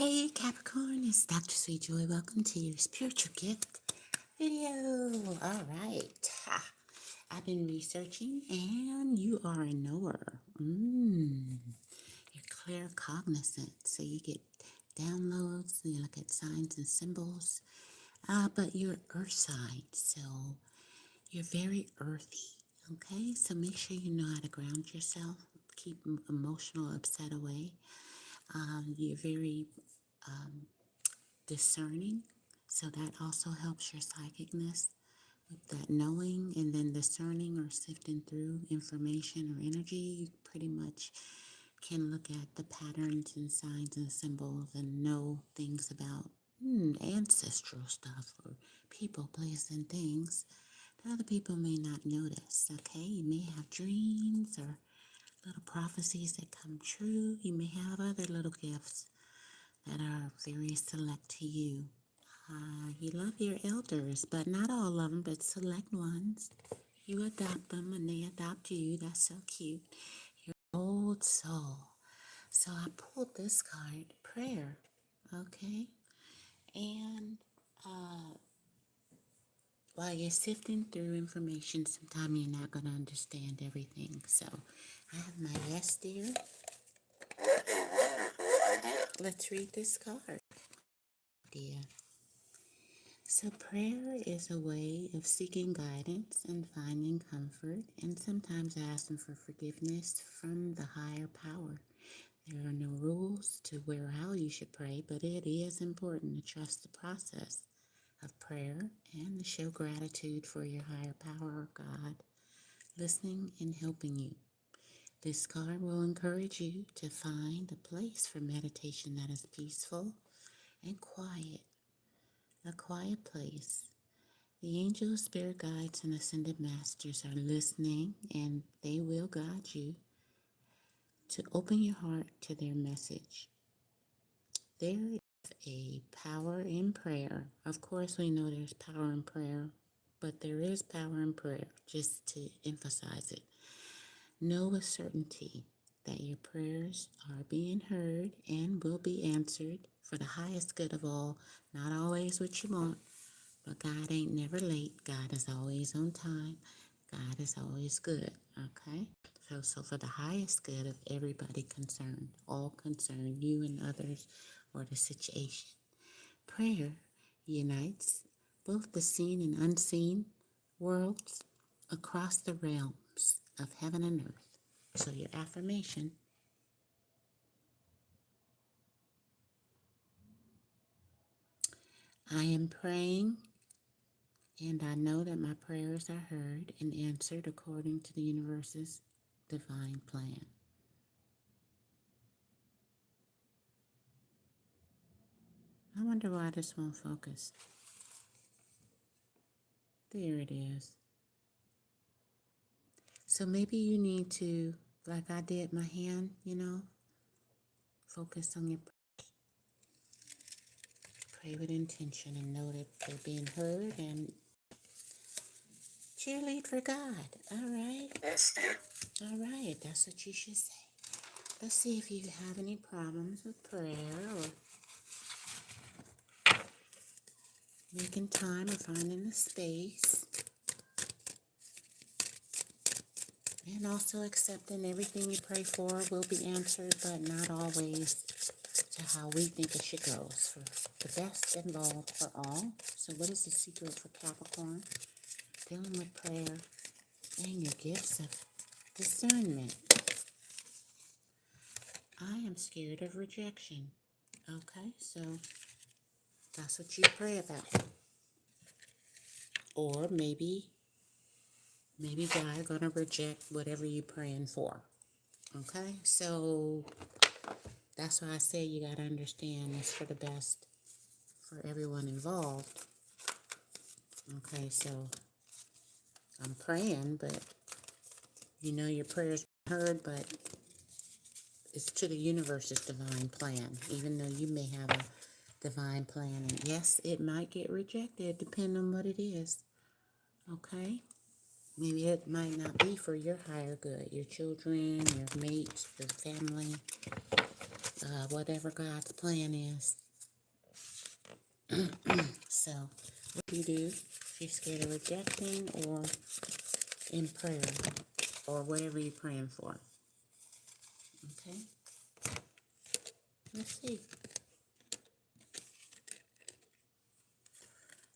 Hey Capricorn, it's Dr. Sweet Joy. Welcome to your spiritual gift video. All right. I've been researching and you are a knower. You're claircognizant. So you get downloads, you look at signs and symbols. But you're earth sign, so you're very earthy. Okay, so make sure you know how to ground yourself. Keep emotional upset away. You're very discerning, so that also helps your psychicness with that knowing and then discerning or sifting through information or energy. You pretty much can look at the patterns and signs and symbols and know things about ancestral stuff or people, places, and things that other people may not notice. Okay, you may have dreams or little prophecies that come true. You may have other little gifts that are very select to you. You love your elders, but not all of them, but select ones. You adopt them and they adopt you. That's so cute. Your old soul. So I pulled this card, prayer. Okay. And while you're sifting through information, sometimes you're not going to understand everything. So I have my yes, dear. What a wonderful idea. Let's read this card, dear. So prayer is a way of seeking guidance and finding comfort and sometimes asking for forgiveness from the higher power. There are no rules to where or how you should pray, but it is important to trust the process of prayer and to show gratitude for your higher power or God listening and helping you. This card will encourage you to find a place for meditation that is peaceful and quiet, a quiet place. The angels, spirit guides, and ascended masters are listening, and they will guide you to open your heart to their message. There is a power in prayer. Of course, we know there's power in prayer, but there is power in prayer, just to emphasize it. Know with certainty that your prayers are being heard and will be answered for the highest good of all, not always what you want. But God ain't never late. God is always on time. God is always good. Okay? So for the highest good of everybody concerned, all concerned, you and others, or the situation. Prayer unites both the seen and unseen worlds across the realms of heaven and earth. So your affirmation: I am praying, and I know that my prayers are heard and answered according to the universe's divine plan. I wonder why this won't focus. There it is. So maybe you need to, like I did my hand, focus on your pray with intention and know that they're being heard and cheerlead for God. All right. Yes, dear. All right. That's what you should say. Let's see if you have any problems with prayer or making time or finding a space. And also accepting everything you pray for will be answered, but not always to how we think it should go. It's for the best involved for all. So what is the secret for Capricorn? Dealing with prayer and your gifts of discernment. I am scared of rejection. Okay, so that's what you pray about. Or maybe God gonna reject whatever you're praying for. Okay, so that's why I say you gotta understand it's for the best for everyone involved. Okay, so I'm praying, but your prayers are heard, but it's to the universe's divine plan, even though you may have a divine plan. And yes, it might get rejected depending on what it is. Okay? Maybe it might not be for your higher good, your children, your mates, your family. whatever God's plan is. So, what do you do if you're scared of rejecting or in prayer or whatever you're praying for? Okay, let's see.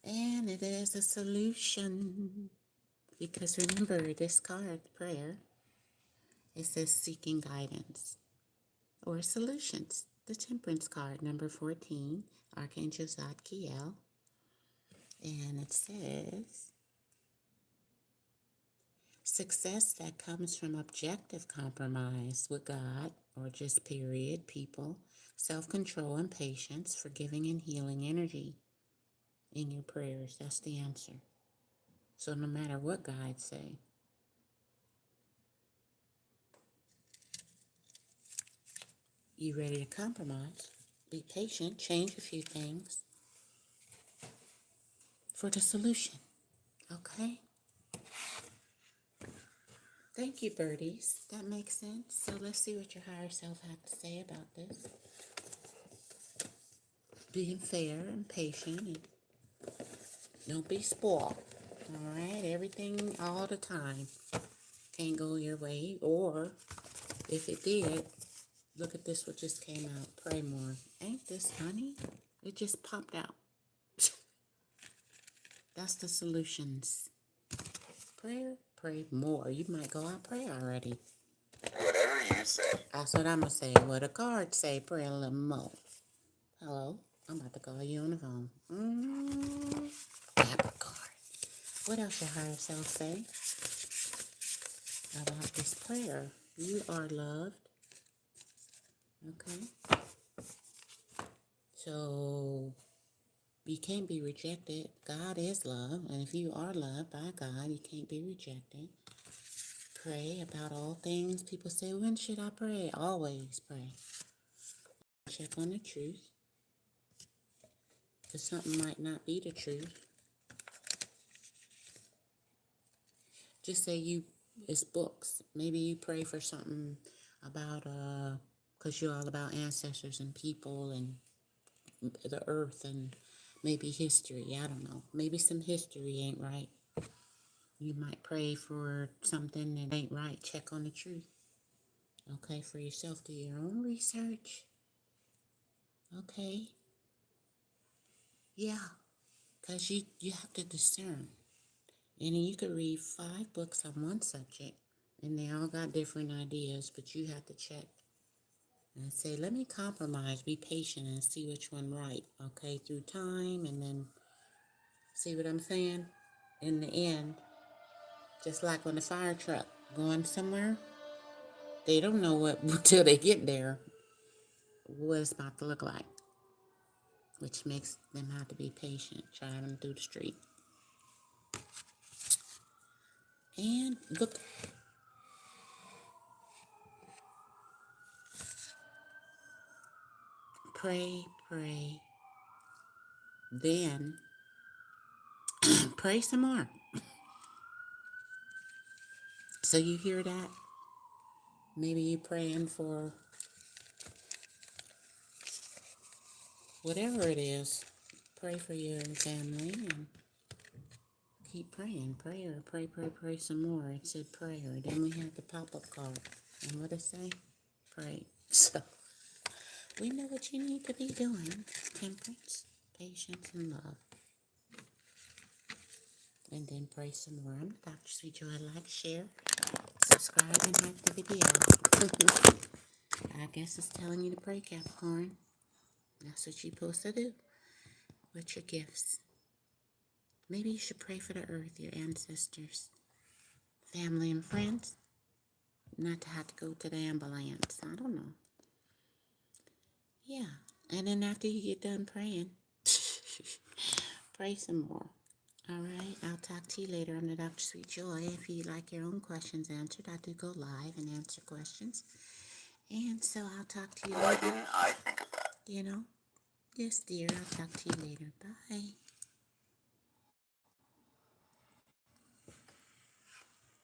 And it is a solution. Because remember, this card, prayer, it says seeking guidance or solutions. The Temperance card, number 14, Archangel Zadkiel. And it says, success that comes from objective compromise with God, or just period, people, self-control and patience, forgiving and healing energy in your prayers. That's the answer. So no matter what guides say, you ready to compromise, be patient, change a few things for the solution. Okay? Thank you, birdies. That makes sense. So let's see what your higher self has to say about this. Being fair and patient, and don't be spoiled. All right? Everything all the time can't go your way. Or if it did, look at this what just came out. Pray more. Ain't this funny? It just popped out. That's the solutions. Prayer, pray more. You might go out pray already. Whatever you say. That's what I'm going to say. What the cards say, pray a little more. Hello? I'm about to call you on the phone. Capricorn. What else your higher self say about this prayer? You are loved. Okay? So, you can't be rejected. God is love. And if you are loved by God, you can't be rejected. Pray about all things. People say, when should I pray? Always pray. Check on the truth. Because something might not be the truth. Just say it's books. Maybe you pray for something about, because you're all about ancestors and people and the earth and maybe history. I don't know. Maybe some history ain't right. You might pray for something that ain't right. Check on the truth. Okay, for yourself. Do your own research. Okay. Yeah. Because you have to discern. And you could read 5 books on one subject. And they all got different ideas. But you have to check. And say, let me compromise. Be patient and see which one right. Okay, through time. And then, see what I'm saying? In the end, just like on the fire truck going somewhere, they don't know what until they get there what it's about to look like, which makes them have to be patient driving through the street. And look, pray, then pray some more. So you hear that? Maybe you praying for whatever it is. Pray for your family and keep praying. Pray some more. It said prayer. Then we have the pop-up card. And what it say? Pray. So we know what you need to be doing. Temperance, patience, and love. And then pray some more. I'm Dr. Sweet Joy. Like, share, subscribe, and like the video. I guess it's telling you to pray, Capricorn. That's what you're supposed to do with your gifts. Maybe you should pray for the earth, your ancestors, family, and friends. Not to have to go to the ambulance. I don't know. Yeah. And then after you get done praying, pray some more. All right. I'll talk to you later on the Dr. Sweet Joy. If you'd like your own questions answered, I do go live and answer questions. And so I'll talk to you later. Why didn't I think of that? Yes, dear. I'll talk to you later. Bye.